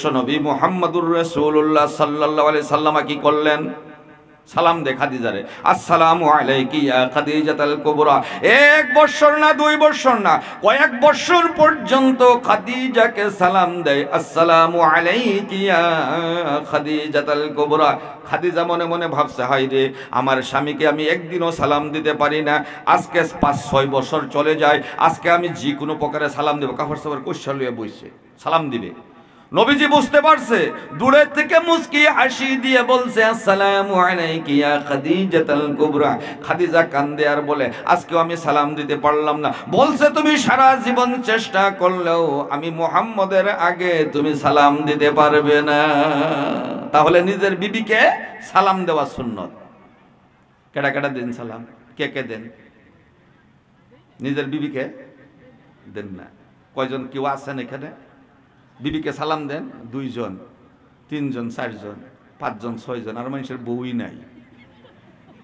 বিশ্বনবী মুহাম্মদুর রাসূলুল্লাহ সাল্লাল্লাহু আলাইহি সাল্লাম কি করলেন? সালাম দে খাদিজারে, আসসালামু আলাইকি ইয়া খাদিজাতুল কুবরা। 1 বছর না 2 বছর না, কয়েক বছর পর্যন্ত খাদিজাকে সালাম দেয়, আসসালামু আলাইকি ইয়া খাদিজাতুল কুবরা। খাদিজা মনে মনে ভাবছে, হায় রে, আমার স্বামীকে আমি একদিনও সালাম দিতে পারি না, আজকে 5-6 বছর চলে যায়, আজকে আমি যে কোনো প্রকারে সালাম দেব। কাফর সাবার কোশ্চা লইয়া বইছে, সালাম দিবে। নবীজি বুঝতে পারছে, দূরে থেকে মুস্কি হাসি দিয়ে বলছে, আসসালামু আলাইকি ইয়া খাদিজাতুল কুবরা। খাদিজা কান্দে আর বলে, আজকেও আমি সালাম দিতে পারলাম না। বলছে, তুমি সারা জীবন চেষ্টা করলেও আমি মুহাম্মদের আগে তুমি সালাম দিতে পারবে না। তাহলে নিজের বিবিকে সালাম দেওয়া সুন্নত। কেডা কেডা দেন সালাম? কে কে দেন? নিজের বিবিকে দেন না। কয়জন কেউ আছেন এখানে বিবিকে সালাম দেন? 2 জন, 3 জন, 4 জন, 5 জন, 6 জন। আর মানুষের বউই নাই।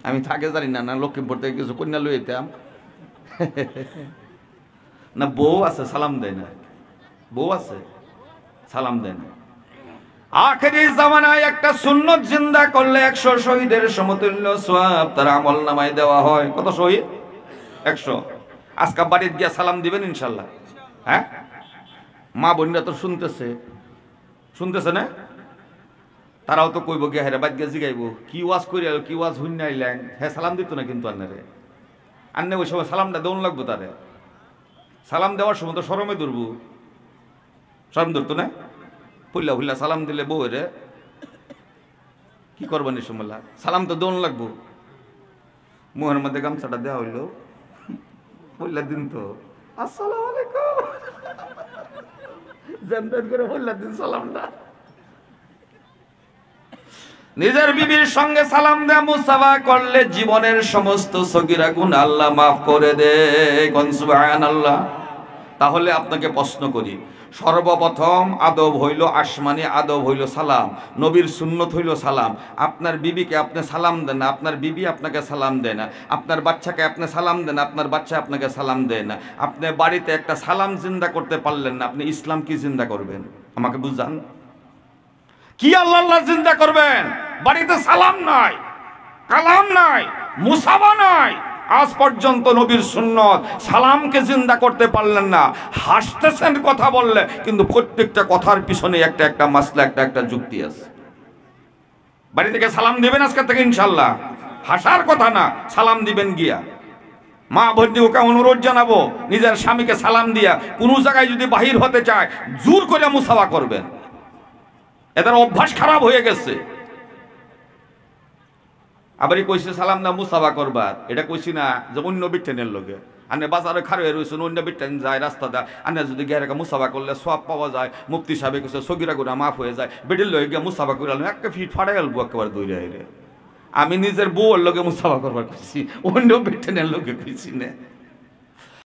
আমি থাকে জানি না, না লক্ষ্মীপুর থেকে কিছু কন্যা লই যেতাম না, বউ আছে সালাম দেয় না, বউ আছে সালাম দেয় না। আখেরি জামানায় একটা সুন্নত জিন্দা করলে 100 শহীদের সমতুল্য সওয়াব তার আমলনামায় দেওয়া হয়। কত শহীদ? 100। আজকে বাড়িতে গিয়ে সালাম দিবেন ইনশাআল্লাহ। হ্যাঁ, মা বোনরা তো শুনতেছে না? তারাও তো কইব গিয়ে, হ্যাঁ বাদ গিয়ে জিগাইব, কি ওয়াজ করি আলো, কি ওয়াজ হুইন আইলেন। হ্যাঁ সালাম দিত না কিন্তু আন্নে ওই সময় সালামটা দেউন লাগবো। তারে সালাম দেওয়ার সময় তো শরমে ধরবো, শরম ধরতো না? ফুল্লা ফুল্লা সালাম দিলে বউ রে কি করবেন এই সময়? সালাম তো দেউন লাগবো। মুহের মধ্যে গামছাটা দেওয়া হইলো, ফুল্লা দিন তো আসসালামু আলাইকুম করে ফুল্লা দিন সালামটা। নিজের বিবির সঙ্গে সালাম দেয়া মুসাফা করলে জীবনের সমস্ত সগীরা গুনাহ আল্লাহ মাফ করে দেয়। কোন সুবহানাল্লাহ। তাহলে আপনাকে প্রশ্ন করি, সর্বপ্রথম আদব হইল আসমানি আদব হইল সালাম, নবীর সুন্নত হইল সালাম। আপনার বিবিকে আপনি সালাম দেন না, আপনার বিবি আপনাকে সালাম দেয় না। আপনার বাচ্চাকে আপনি সালাম দেন, আপনার বাচ্চা আপনাকে সালাম দেয় না। আপনি বাড়িতে একটা সালাম জিন্দা করতে পারলেন না, আপনি ইসলাম কি জিন্দা করবেন? আমাকে বুঝান, কি আল্লাহ জিন্দা করবেন? বাড়িতে সালাম নাই, কালাম নাই, মুসাফা নাই। আজ পর্যন্ত নবীর সুন্নত সালামকে জিন্দা করতে পারলেন না। হাসতেছেন কথা বললে, কিন্তু প্রত্যেকটা কথার পিছনে একটা একটা মাসলা, একটা একটা যুক্তি আছে। বাড়ি থেকে সালাম দিবেন আজকে থেকে ইনশাল্লাহ, হাসার কথা না, সালাম দিবেন গিয়া। মা বোনকে অনুরোধ জানাবো, নিজের স্বামীকে সালাম দিয়া কোনো জায়গায় যদি বাহির হতে চায় জোর করে মুসাফা করবেন। এদের অভ্যাস খারাপ হয়ে গেছে। আবারই কইছে সালাম না মুসাফা করবার, এটা কইছি না যে অন্য বিটেনের লোকে আনে বাজারে খারে রয়েছেন, অন্য বিটেন যায় রাস্তাটা আনে যদি গেরে মুসাফা করলে সব পাওয়া যায়। মুফতি সাহেব কইছে সগিরা গুনাহ মাফ হয়ে যায়। বেডির লয়ে গিয়ে মুসাফা করে আলো একটা ফিট ফাড়াই গেল একেবারে দৌড়ে আইলে। আমি নিজের বউর লোকে মুসাফা করবার কইছি, অন্য বিটেনের লোকে কইছি না।